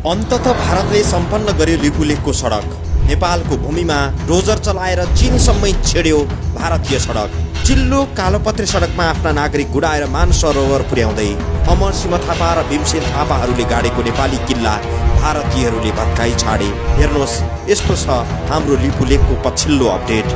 अन्ततः भारतले सम्पन्न गर्यो लिपुलेखको सडक। नेपालको भूमिमा डोजर चलाएर चीनसम्मै छेड्यो भारतीय सडक। चिल्लो कालोपत्रे सडकमा आफ्ना नागरिक गुडाएर मानसरोवर पुर्याउँदै अमरसिंह थापा र भीमसेन थापाहरूले गाडेको नेपाली किल्ला भारतीयहरूले भत्काई छाडे। हेर्नुहोस्, यस्तो छ हाम्रो लिपुलेखको पछिल्लो अपडेट।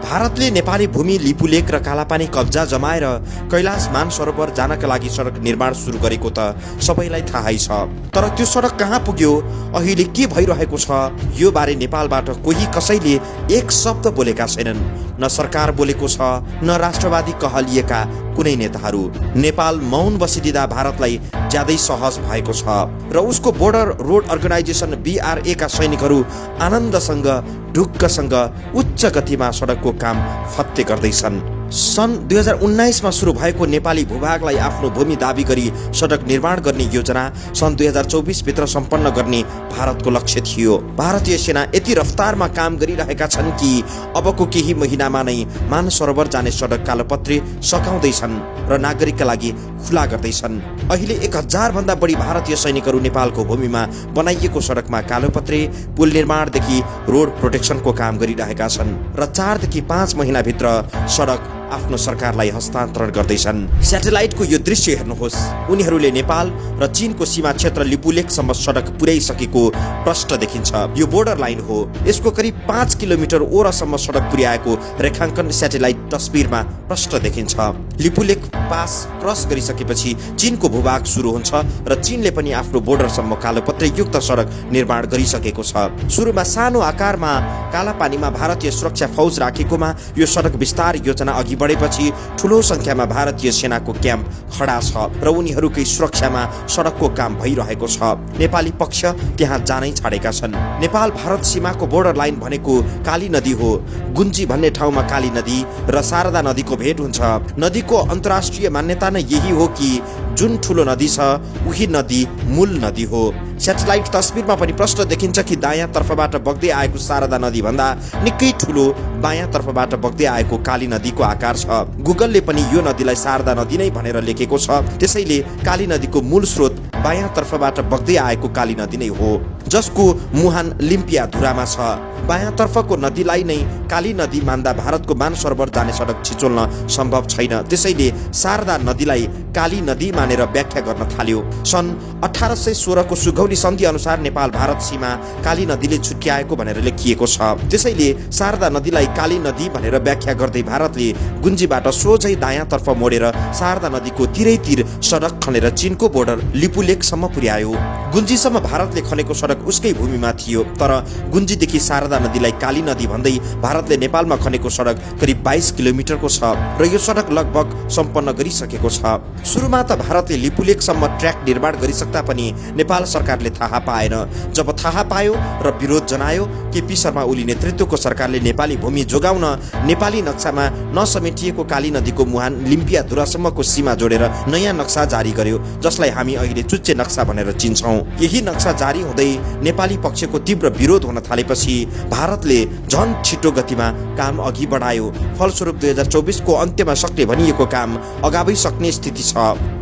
भारतले नेपाली भूमि लिपुलेख र कालापानी कब्जा जमाएर कैलाश मानसरोवर जानका लागि सडक निर्माण सुरु गरेको त सबैलाई थाहै छ। तर त्यो सडक कहाँ पुग्यो, अहिले के भइरहेको छ, यो बारे नेपालबाट कोही कसैले एक शब्द बोलेका छैनन्। न सरकार बोलेको छ, न राष्ट्रवादी कहलिएका कुनै नेताहरू। नेपाल मौन बसिदिँदा भारतलाई ज्यादै सहज भएको छ र उसको बोर्डर रोड अर्गनाइजेसन BRA का सैनिकहरू आनन्दसँग ढुक्कसँग उच्च गतिमा सडकको काम फत्ते गर्दैछन्। सन् 2019 मा सुरु भएको नेपाली भूभागलाई आफ्नो भूमि दाबी गरी सडक निर्माण गर्ने योजना सन् 2024 भित्र सम्पन्न गर्ने भारतको लक्ष्य थियो। भारतीय सेना यति रफ्तारमा काम गरिरहेका छन् कि अबको केही महिनामा नै मानसरोवर जाने सडक कालोपत्रे सकाउँदैछन् र नागरिकका लागि खुला गर्दैछन्। अहिले 1000 भन्दा बढी भारतीय सैनिकहरू नेपालको भूमिमा बनाइएको सडकमा कालोपत्रे पुल निर्माणदेखि रोड प्रोटेक्सनको काम गरिरहेका छन् र 4 देखि 5 महिनाभित्र सडक आफ्नो सरकारलाई हस्तान्तरण गर्दैछन्। स्याटेलाइटको यो दृश्य हेर्नुहोस्, उनीहरूले नेपाल र चीनको सीमा क्षेत्र लिपुलेखसम्म सडक पुर्याइसकेको प्रष्ट देखिन्छ। यो बोर्डर लाइन हो। यसको करिब 5 किलोमिटर ओरसम्म सडक पुर्याएको रेखाङ्कन स्याटेलाइट तस्बिरमा प्रष्ट देखिन्छ। लिपुलेख पास क्रस गरिसकेपछि चीनको भूभाग सुरु हुन्छ र चीनले पनि आफ्नो बोर्डरसम्म कालोपत्रे युक्त सडक निर्माण गरिसकेको छ। सुरुमा सानो आकारमा कालापानीमा भारतीय सुरक्षा फौज राखेकोमा यो सडक विस्तार योजना अघि बढेपछि ठूलो संख्यामा भारतीय सेनाको क्याम्प खडा छ र उनीहरूकै सुरक्षामा सडकको काम भइरहेको छ। नेपाली पक्ष त्यहाँ जानै छाडेका छन्। नेपाल भारत सीमाको बोर्डर लाइन भनेको काली नदी हो। गुन्जी भन्ने ठाउँमा काली नदी र शारदा नदीको भेट हुन्छ। नदीको अन्तर्राष्ट्रिय मान्यता नै यही हो कि जुन ठूलो नदी छ उही नदी मूल नदी हो। स्याटेलाइट तस्बिरमा पनि प्रष्ट देखिन्छ कि दायाँ तर्फबाट बग्दै आएको शारदा नदी भन्दा निकै ठूलो बायाँ तर्फबाट बग्दै आएको काली नदीको आकार छ। गुगलले पनि यो नदीलाई शारदा नदी नै भनेर लेखेको छ। त्यसैले काली नदीको मूल स्रोत बायाँ तर्फबाट बग्दै आएको काली नदी नै हो, जसको मुहान लिम्पिया धुरामा छ। बायाँ तर्फको नदीलाई नै काली नदी मान्दा भारतको मानसरोवर जाने सडक छिचोल्न सम्भव छैन। त्यसैले शारदा नदीलाई काली नदी मानेर व्याख्या गर्न थाल्यो। सन् 1816 को सुगौली सन्धि अनुसार नेपाल भारत सीमा काली नदीले छुट्याएको भनेर लेखिएको छ। त्यसैले शारदा नदीलाई काली नदी भनेर व्याख्या गर्दै भारतले गुन्जीबाट सोझै दायाँ तर्फ मोडेर शारदा नदीको तिरैतिर सडक खनेर चीनको बोर्डर लिपुलेखसम्म पुर्यायो। गुन्जीसम्म भारतले खनेको सडक उसकै भूमिमा थियो, तर गुन्जीदेखि शारदा नदीलाई काली नदी भन्दै भारतले नेपालमा खनेको सडक करिब 22 किलोमिटरको छ र यो सडक लगभग सम्पन्न गरिसकेको छ। सुरुमा त भारतले लिपुलेखसम्म ट्र्याक निर्माण गरिसक्दा पनि नेपाल सरकारले थाहा पाएन। जब थाहा पायो र विरोध जनायो, केपी शर्मा ओली नेतृत्वको सरकारले नेपाली भूमि जोगाउन नेपाली नक्सामा नसमेटिएको काली नदीको मुहान लिम्पिया धुरासम्मको सीमा जोडेर नयाँ नक्सा जारी गर्यो, जसलाई हामी अहिले चुच्चे नक्सा भनेर चिन्छौँ। यही नक्सा जारी हुँदै नेपाली पक्षको तीव्र विरोध हुन थालेपछि भारतले झन छिटो गतिमा काम अघि बढायो। फलस्वरूप 2024 को अन्त्यमा सक्ने भनिएको काम अगावै सक्ने स्थिति छ।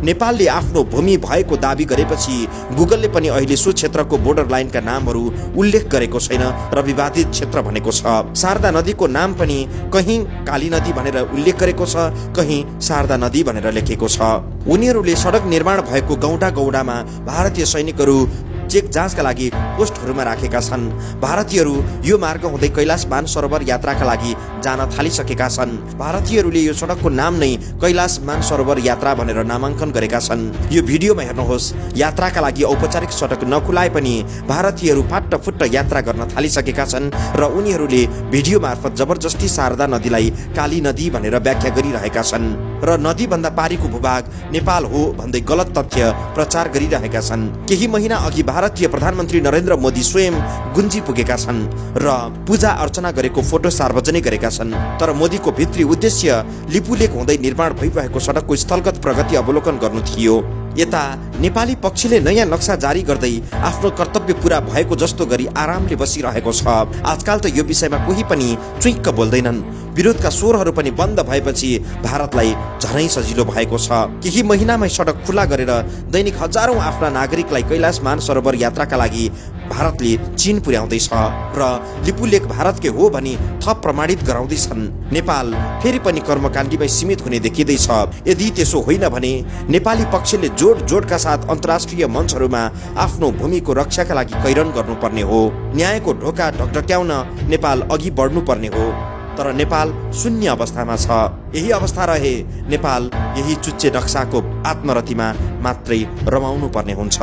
नेपालले आफ्नो भूमि भएको दाबी गरेपछि गुगलले पनि अहिले सो क्षेत्रको बोर्डर लाइनका नामहरू उल्लेख गरेको छैन र विवादित क्षेत्र भनेको छ। शारदा नदीको नाम पनि कहीँ काली नदी भनेर उल्लेख गरेको छ, कहीँ शारदा नदी भनेर लेखेको छ। उनीहरूले सडक निर्माण भएको गौडा गौडामा भारतीय सैनिकहरू चेक जाँचका लागि पोस्टहरूमा राखेका छन्। भारतीयहरू यो मार्ग हुँदै कैलाश मानसरोवर यात्राका लागि जान थालिसकेका छन्। भारतीयहरूले यो सडकको नाम नै कैलाश मानसरोवर यात्रा भनेर नामाङ्कन गरेका छन्। यो भिडियोमा हेर्नुहोस्, यात्राका लागि औपचारिक सडक नखुलाए पनि भारतीयहरू फाट्टफुट्ट यात्रा गर्न थालिसकेका छन् र उनीहरूले भिडियो मार्फत जबरजस्ती शारदा नदीलाई काली नदी भनेर व्याख्या गरिरहेका छन् र नदीभन्दा पारीको भूभाग नेपाल हो भन्दै गलत तथ्य प्रचार गरिरहेका छन्। केही महिना अघि भारतीय प्रधानमन्त्री नरेन्द्र मोदी स्वयं गुन्जी पुगेका छन् र पूजा अर्चना गरेको फोटो सार्वजनिक गरेका छन्। तर मोदीको भित्री उद्देश्य लिपुलेख हुँदै निर्माण भइरहेको सडकको स्थलगत प्रगति अवलोकन गर्नु थियो। यता नेपाली पक्षले नयाँ नक्सा जारी गर्दै आफ्नो कर्तव्य पूरा भएको जस्तो गरी आरामले बसिरहेको छ। आजकल त यो विषयमा कोही पनि चुइक्क बोल्दैनन्। विरोधका स्वरहरू पनि बन्द भएपछि भारतलाई झनै सजिलो भएको छ। केही महिनामै सडक खुला गरेर दैनिक हजारौं आफ्ना नागरिकलाई कैलाश मानसरोवर यात्राका लागि भारतले चीन पुर्याउँदैछ र लिपुलेख भारतकै हो भनी थप प्रमाणित गराउँदैछन्। नेपाल फेरि पनि कर्मकाण्डीमै सीमित हुने देखिँदैछ। यदि त्यसो होइन भने नेपाली पक्षले जोडका साथ अन्तर्राष्ट्रिय मञ्चहरूमा आफ्नो भूमिको रक्षाका लागि कैरन गर्नुपर्ने हो। न्यायको ढोका ढकढक्याउन नेपाल अघि बढ्नुपर्ने हो। तर नेपाल शून्य अवस्थामा छ। यही अवस्था रहे नेपाल यही चुच्चे नक्साको आत्मरतिमा मात्रै रमाउनु पर्ने हुन्छ।